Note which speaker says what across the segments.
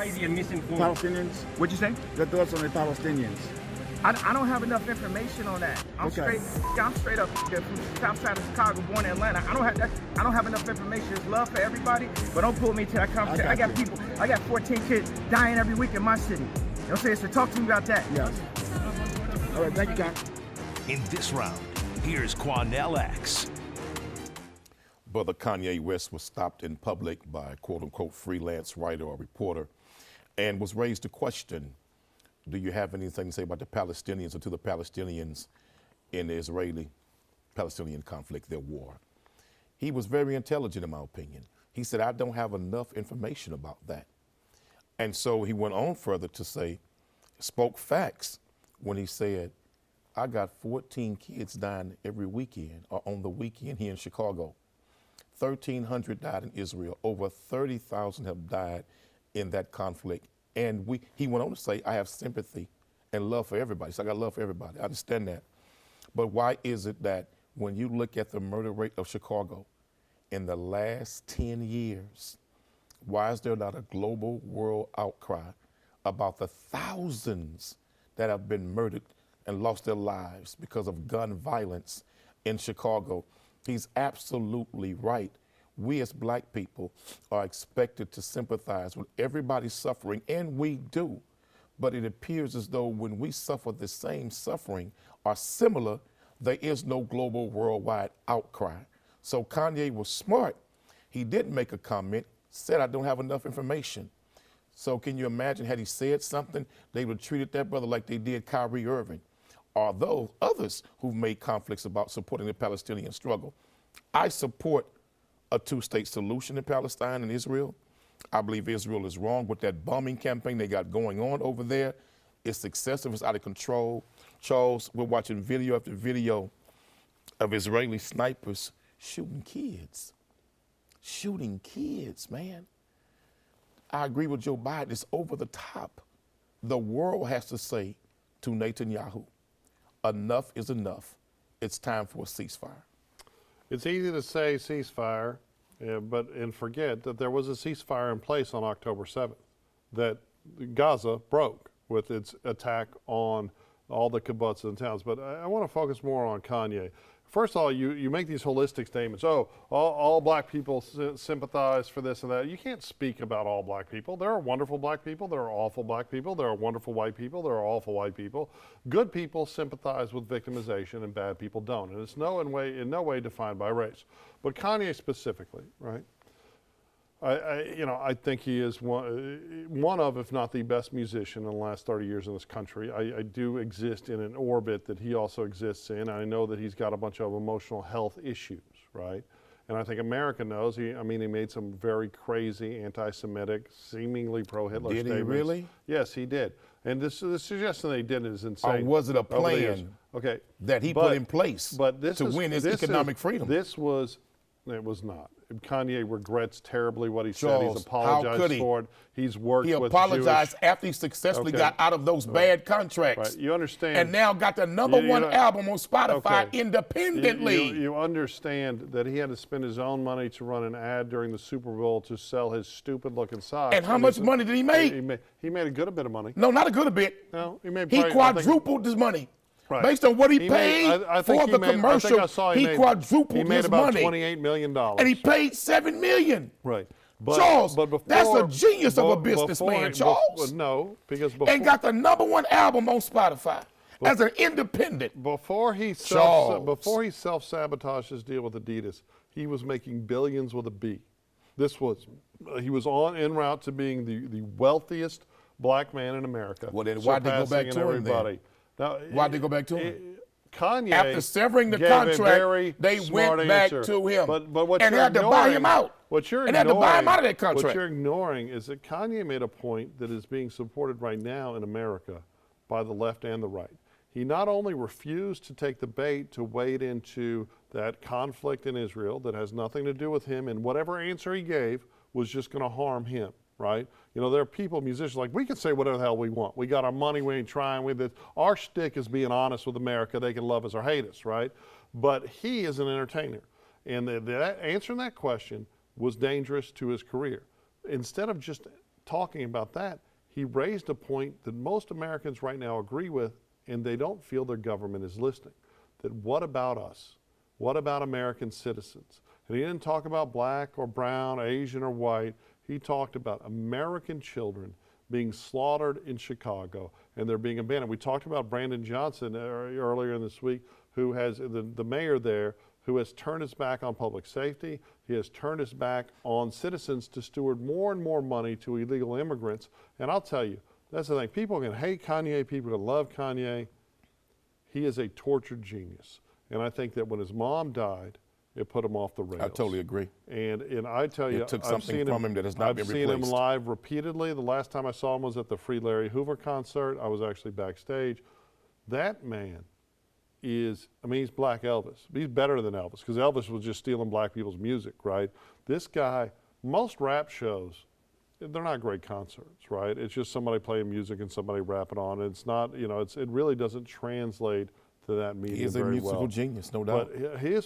Speaker 1: maybe you're misinformed.
Speaker 2: Palestinians?
Speaker 1: What'd you say?
Speaker 2: Your thoughts on the Palestinians?
Speaker 1: I don't have enough information on that. I'm straight up from the south side of Chicago, born in Atlanta. I don't have enough information. There's love for everybody, but don't pull me to that conversation. I got 14 kids dying every week in my city. You know what I'm saying? So talk to me about that.
Speaker 2: Yes. All right, thank you, Con.
Speaker 3: In this round, here's Quanell X.
Speaker 4: Brother Kanye West was stopped in public by a quote-unquote freelance writer or reporter and was raised to question, do you have anything to say about the Palestinians or to the Palestinians in the Israeli-Palestinian conflict, their war? He was very intelligent, in my opinion. He said, I don't have enough information about that. And so he went on further to say, spoke facts when he said, I got 14 kids dying every weekend or on the weekend here in Chicago. 1,300 died in Israel. Over 30,000 have died in that conflict. And he went on to say, I have sympathy and love for everybody. So I got love for everybody. I understand that. But why is it that when you look at the murder rate of Chicago in the last 10 years, why is there not a global world outcry about the thousands that have been murdered and lost their lives because of gun violence in Chicago? He's absolutely right. We as black people are expected to sympathize with everybody's suffering, and we do. But it appears as though when we suffer the same suffering or similar, there is no global worldwide outcry. So Kanye was smart. He didn't make a comment, said, I don't have enough information. So can you imagine, had he said something, they would have treated that brother like they did Kyrie Irving, or those others who've made conflicts about supporting the Palestinian struggle. I support a two-state solution in Palestine and Israel. I believe Israel is wrong with that bombing campaign they got going on over there. It's excessive, it's out of control. Charles, we're watching video after video of Israeli snipers shooting kids. Shooting kids, man. I agree with Joe Biden, it's over the top. The world has to say to Netanyahu, enough is enough. It's time for a ceasefire.
Speaker 5: It's easy to say ceasefire, and forget that there was a ceasefire in place on October 7th, that Gaza broke with its attack on all the kibbutz and towns. But I want to focus more on Kanye. First of all, you make these holistic statements. Oh, all black people sympathize for this and that. You can't speak about all black people. There are wonderful black people. There are awful black people. There are wonderful white people. There are awful white people. Good people sympathize with victimization, and bad people don't. And it's in no way defined by race. But Kanye specifically, right? I think he is one of, if not the best musician in the last 30 years in this country. I do exist in an orbit that he also exists in. I know that he's got a bunch of emotional health issues, right? And I think America knows. He made some very crazy anti-Semitic, seemingly pro-Hitler statements. Did he really? Yes, he did. And the suggestion that he did is insane.
Speaker 4: Or was it a plan that he put in place to win his economic freedom?
Speaker 5: It was not. Kanye regrets terribly what he said. He's apologized for it. He's worked with Jewish. He
Speaker 4: apologized after he successfully got out of those bad contracts.
Speaker 5: Right. You understand.
Speaker 4: And now got the number one album on Spotify independently.
Speaker 5: You understand that he had to spend his own money to run an ad during the Super Bowl to sell his stupid-looking socks.
Speaker 4: And how much money did he make?
Speaker 5: He made a good bit of money.
Speaker 4: No, not a good bit.
Speaker 5: No, he made.
Speaker 4: He quadrupled his money. Right. Based on what he paid for the commercial, he quadrupled his money.
Speaker 5: He made about $28 million.
Speaker 4: And he paid $7 million.
Speaker 5: Right.
Speaker 4: Charles, that's a genius of a businessman, Charles.
Speaker 5: No, because before.
Speaker 4: And got the number one album on Spotify as an independent.
Speaker 5: Before he self-sabotaged his deal with Adidas, he was making billions with a B. He was en route to being the wealthiest black man in America.
Speaker 4: Well, then why'd they go back to him then? Now, why'd they go back to him?
Speaker 5: Kanye,
Speaker 4: after severing the contract, they went back to him and had to buy him out. And had to buy him out of that contract.
Speaker 5: What you're ignoring is that Kanye made a point that is being supported right now in America by the left and the right. He not only refused to take the bait to wade into that conflict in Israel that has nothing to do with him, and whatever answer he gave was just going to harm him. Right? You know, there are people, musicians, like, we can say whatever the hell we want. We got our money, we ain't trying with it. Our shtick is being honest with America. They can love us or hate us, right? But he is an entertainer. And answering that question was dangerous to his career. Instead of just talking about that, he raised a point that most Americans right now agree with, and they don't feel their government is listening. That what about us? What about American citizens? And he didn't talk about black or brown, Asian or white. He talked about American children being slaughtered in Chicago, and they're being abandoned. We talked about Brandon Johnson earlier in this week, who has the mayor there, who has turned his back on public safety. He has turned his back on citizens to steward more and more money to illegal immigrants. And I'll tell you, that's the thing. People can hate Kanye, people can love Kanye. He is a tortured genius. And I think that when his mom died, it put him off the rails.
Speaker 4: I totally agree.
Speaker 5: And I tell you,
Speaker 4: it took something from him that has not been replaced.
Speaker 5: I've seen him live repeatedly. The last time I saw him was at the Free Larry Hoover concert. I was actually backstage. That man is, I mean, he's Black Elvis. He's better than Elvis, because Elvis was just stealing black people's music, right? This guy, most rap shows, they're not great concerts, right? It's just somebody playing music and somebody rapping on it. It's not, you know, it really doesn't translate to that medium
Speaker 4: He is a
Speaker 5: very
Speaker 4: musical
Speaker 5: well.
Speaker 4: genius, no doubt.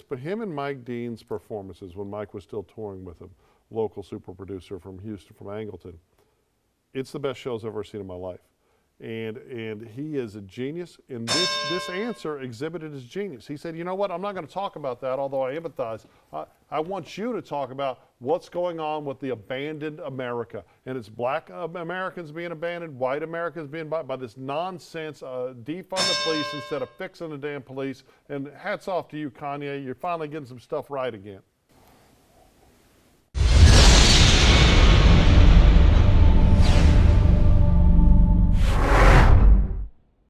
Speaker 5: But him and Mike Dean's performances, when Mike was still touring with him, local super producer from Houston, from Angleton, it's the best shows I've ever seen in my life. And he is a genius, and this answer exhibited his genius. He said, you know what, I'm not going to talk about that, although I empathize. I want you to talk about what's going on with the abandoned America. And it's black Americans being abandoned, white Americans being by this nonsense, defund the police instead of fixing the damn police. And hats off to you, Kanye. You're finally getting some stuff right again.